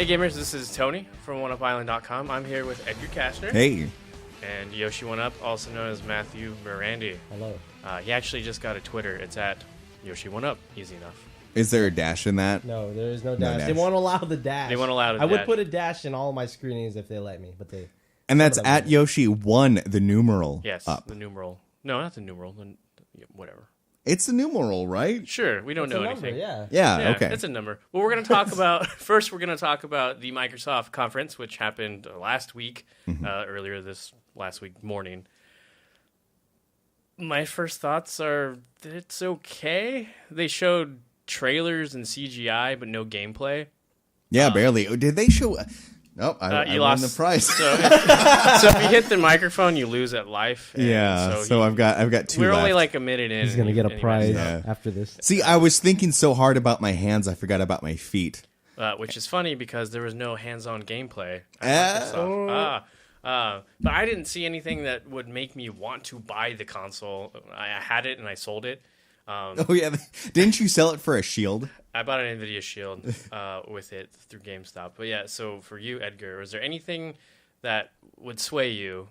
Hey gamers, this is Tony from OneUpIsland.com. I'm here with Edgar Kastner. Hey. And Yoshi One Up, also known as Matthew Morandi. Hello. He actually just got a Twitter. It's at Yoshi One Up. Easy enough. Is there a dash in that? No, there is no No dash. dash. They won't allow the dash. They won't allow the I would dash. put a dash in all of my screenings if they let me, but they. And that's at Yoshi 1, the numeral. Yes, up. the numeral. No, not the numeral. Whatever. It's the numeral, right? Sure, we don't It's know a number, anything. yeah. Yeah, okay. It's a number. Well, we're going to talk about first. We're going to talk about the Microsoft conference, which happened last week, earlier this last week morning. My first thoughts are that it's okay. They showed trailers and CGI, but no gameplay. Yeah, barely. Did they show... Nope, I You won lost the prize. So if you hit the microphone, you lose at life. And Yeah, so I've got two We're left. only like a minute in. He's gonna get a prize Yeah. after this. See, I was thinking so hard about my hands, I forgot about my feet. Which is funny because there was no hands-on gameplay. Oh. But I didn't see anything that would make me want to buy the console. I had it and I sold it. Oh, yeah. Didn't you sell it for a shield? I bought an NVIDIA Shield with it through GameStop. But yeah, so for you, Edgar, was there anything that would sway you?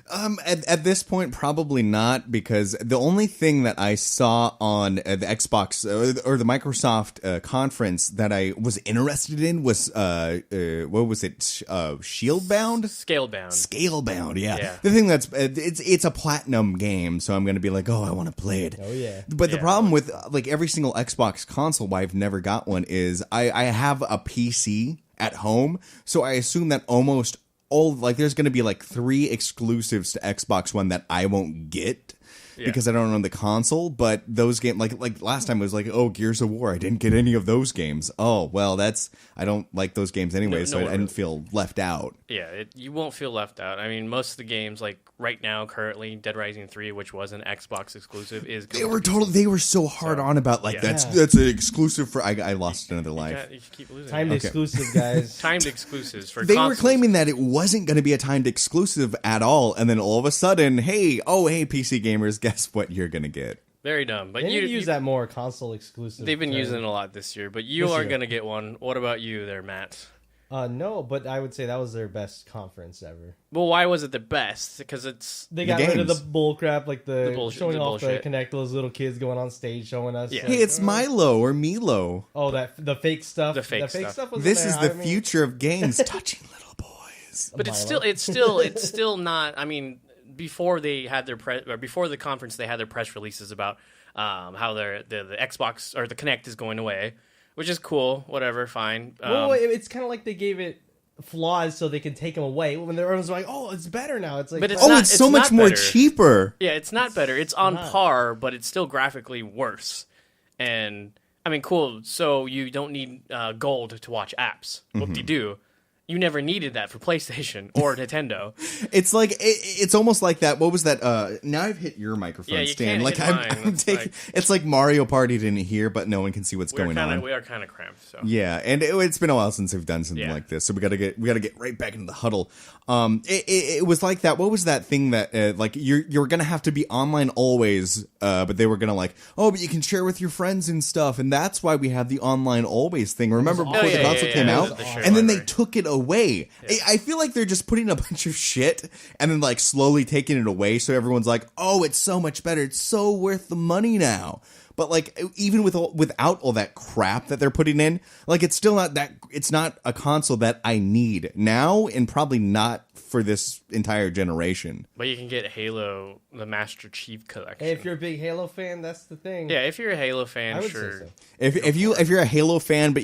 At this point, probably not, because the only thing that I saw on the Xbox or the Microsoft conference that I was interested in was what was it? Shieldbound? Scalebound. Scalebound, yeah. Yeah. The thing that's it's a platinum game, so I'm gonna be like, oh, I want to play it. Oh yeah. But the Yeah. problem with like every single Xbox console, why I've never got one, is I have a PC at home, so I assume that almost all there's going to be like 3 exclusives to Xbox One that I won't get because I don't own the console. But those games, like last time, it was like, oh, Gears of War, I didn't get any of those games. Oh, well, I don't like those games anyway, so I didn't feel left out. Yeah, you won't feel left out. I mean, most of the games, like right now, currently, Dead Rising 3, which was an Xbox exclusive, is They were so hard on about like yeah. that's an exclusive for. I lost another life. You keep losing. Timed exclusive, guys. Timed exclusives for They were consoles. claiming that it wasn't going to be a timed exclusive at all, and then all of a sudden, hey, PC gamers, guess what you're going to get? Very dumb. But They you need to use that more console exclusive. They've been term. using it a lot this year, but you This are year. going to get one. What about you there, Matt? No, but I would say that was their best conference ever. Well, why was it the best? Because it's... They The got rid of games. the bull crap, like the bullshit- showing the off bullshit. the Connect, those little kids going on stage showing us. Yeah. Hey, it's Milo or Milo. Oh, the fake stuff. The fake stuff. was This in is there. the I mean, future of games, touching little boys. But it's still not... I mean, before they had their before the conference, they had their press releases about how the Xbox or the Kinect is going away, which is cool. Whatever, fine. Well, it's kind of like they gave it flaws so they can take them away. When everyone's like, "Oh, it's better now." It's like, But it's Oh, not- it's so it's much not more better. cheaper. Yeah, it's not better. It's on par, but it's still graphically worse. And I mean, cool. So you don't need gold to watch apps. Whoop-de-doo. You never needed that for PlayStation or Nintendo. It's like it's almost like that. What was that? Now I've hit your microphone Yeah, you stand. can't Like hit mine. I'm It's taking. like- It's like Mario Party didn't hear, but no one can see what's going on. We are kind of cramped. So Yeah, and it's been a while since we've done something Yeah. like this, so we gotta get right back into the huddle. It was like that. What was that thing that like you're gonna have to be online always, but they were gonna like, oh, but you can share with your friends and stuff, and that's why we have the online always thing. Remember before the console came out, The share and then they library. took it away. I feel like they're just putting a bunch of shit and then like slowly taking it away, so everyone's like, oh, it's so much better, it's so worth the money now. But like even without all that crap that they're putting in, like it's still not that. It's not a console that I need now, and probably not for this entire generation. But you can get Halo, the Master Chief Collection. Hey, if you're a big Halo fan, that's the thing. Yeah, if you're a Halo fan, I would sure. say so. If you're a Halo fan, but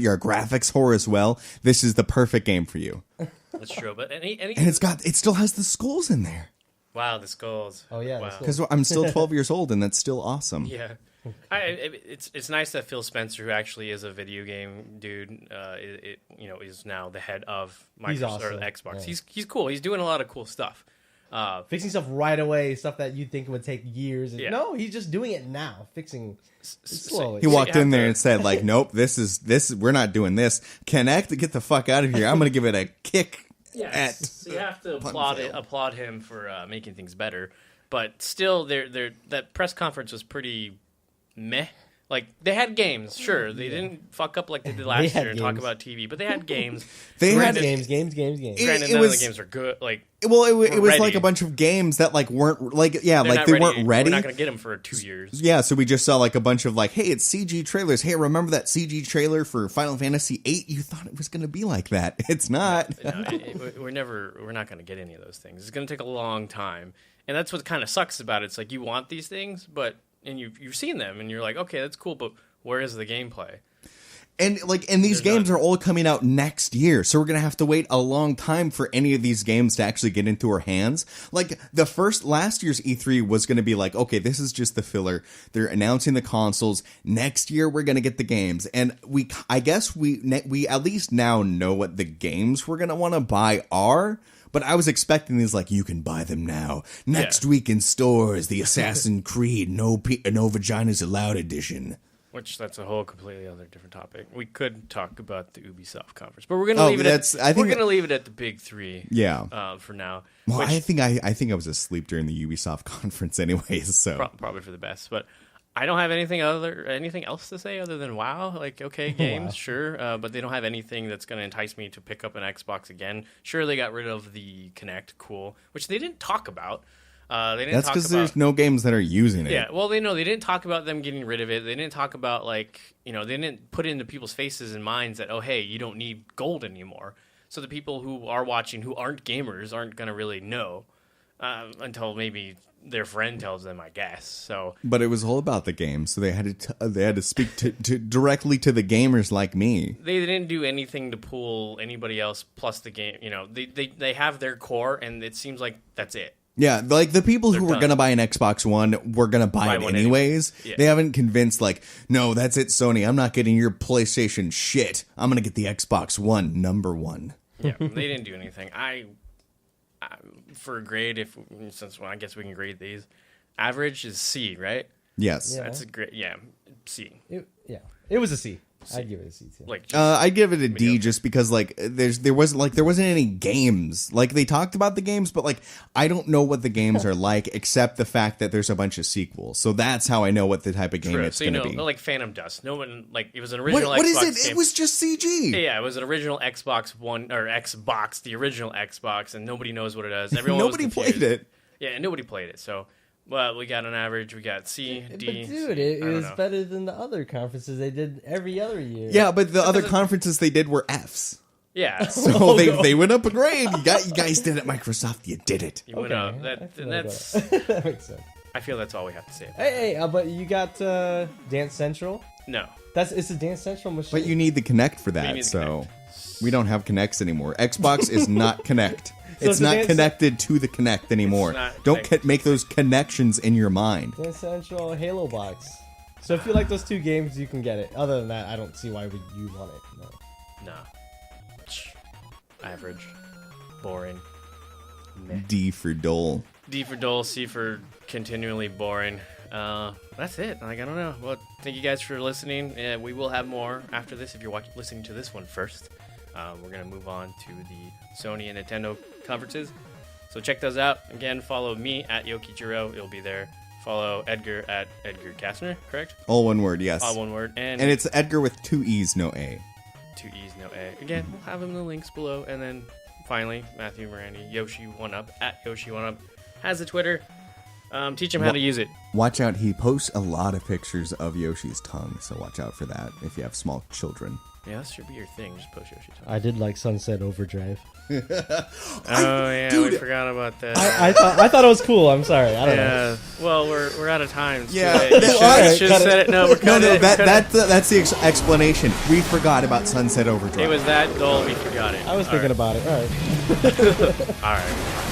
you're a graphics whore as well, this is the perfect game for you. That's true. But any And it still has the skulls in there. wow, the skulls. Oh, yeah, the wow. skulls. Because I'm still 12 years old, and that's still awesome. Yeah. It's nice that Phil Spencer, who actually is a video game dude, is now the head of He's Microsoft awesome. or Xbox. Yeah. He's cool. He's doing a lot of cool stuff. Fixing stuff right away, stuff that you think would take years. Yeah. No, he's just doing it now. Fixing slowly. He walked you in have there to- and said, like, nope, this we're not doing this. Connect, get the fuck out of here. I'm going to give it a kick. So you have to fail. applaud him for making things better. But still, that press conference was pretty meh. Like, they had games, sure. They didn't fuck up like they did last year and talk about TV, but they had games. Games. Granted, none of the games are good. Like, Well, it was ready. like a bunch of games that like weren't like they not weren't ready. We're not going to get them for 2 years. Yeah, so we just saw like a bunch of like, hey, it's CG trailers. Hey, remember that CG trailer for Final Fantasy VIII? You thought it was going to be like that. It's not. No, we're not going to get any of those things. It's going to take a long time, and that's what kind of sucks about it. It's like you want these things, and you've seen them, and you're like, okay, that's cool, but where is the gameplay? And these games are all coming out next year, so we're gonna have to wait a long time for any of these games to actually get into our hands. Like last year's E3 was gonna be like, okay, this is just the filler. They're announcing the consoles. Next year we're gonna get the games, and I guess we at least now know what the games we're gonna want to buy are. But I was expecting these like, you can buy them now. Next week in stores, the Assassin's Creed No Vaginas Allowed edition. Which that's a whole completely other different topic. We could talk about the Ubisoft conference, but we're gonna leave it at the big three. Yeah. For now. Well, I think I was asleep during the Ubisoft conference, anyways. So probably for the best. But I don't have anything else to say other than wow. Like, okay, games, sure, but they don't have anything that's gonna entice me to pick up an Xbox again. Sure, they got rid of the Kinect, cool, which they didn't talk about. That's because there's no games that are using it. Yeah, well, they didn't talk about them getting rid of it. They didn't talk about they didn't put it into people's faces and minds that, oh, hey, you don't need gold anymore. So the people who are watching who aren't gamers aren't gonna really know until maybe their friend tells them, I guess. So, but it was all about the game, so they had to speak to directly to the gamers like me. They didn't do anything to pull anybody else plus the game. They have their core, and it seems like that's it. Yeah, like the people who were going to buy an Xbox One were going to buy it anyways. Yeah. They haven't convinced, like, no, that's it, Sony. I'm not getting your PlayStation shit. I'm going to get the Xbox One #1. Yeah, they didn't do anything. For a grade, I guess we can grade these. Average is C, right? Yes. Yeah. That's a great, C. It was a C. I'd give it a C too. I'd give it a D just because there wasn't any games. Like they talked about the games, but I don't know what the games are like except the fact that there's a bunch of sequels. So that's how I know what the type of game it's going to be. Like Phantom Dust. No one it was an original. What Xbox is it? game. It was just CG. Yeah, it was an original Xbox One or Xbox, the original Xbox, and nobody knows what it does. Everyone nobody played it. Yeah, nobody played it. So. Well, we got an average. We got C, D. But dude, it was better than the other conferences they did every other year. Yeah, but the other conferences they did were Fs. Yeah, so they went up a grade. You guys did it, Microsoft. You did it. You went up. That's that makes sense. I feel that's all we have to say. Hey, but you got Dance Central. No, it's a Dance Central machine. But you need the Kinect for that. So we don't have Kinects anymore. Xbox is not Kinect. It's not connected to the Kinect anymore. Don't make those connections in your mind. Dance Central Halo box. So if you like those two games, you can get it. Other than that, I don't see why you want it. No. Average. Boring. Meh. D for dull. D for dull. C for continually boring. That's it. I don't know. Well, thank you guys for listening. We will have more after this if you're listening to this one first. We're going to move on to the Sony and Nintendo conferences. So check those out. Again, follow me at Yokichiro. It'll be there. Follow Edgar at Edgar Kastner, correct? All one word, yes. All one word. And it's Edgar with 2 E's, no A. 2 E's, no A. Again, we'll have them in the links below. And then finally, Matthew Morandi, Yoshi1up at Yoshi1up has a Twitter. Teach him how to use it. Watch out. He posts a lot of pictures of Yoshi's tongue, so watch out for that if you have small children. Yeah, that should be your thing. Just post Yoshi's tongue. I did like Sunset Overdrive. We forgot about that. I thought it was cool. I'm sorry. I don't know. Well, we're out of time. It's should have said it. No, we're cutting it. That's the explanation. We forgot about Sunset Overdrive. It was that dull. We forgot it. I was thinking about it. All right. All right.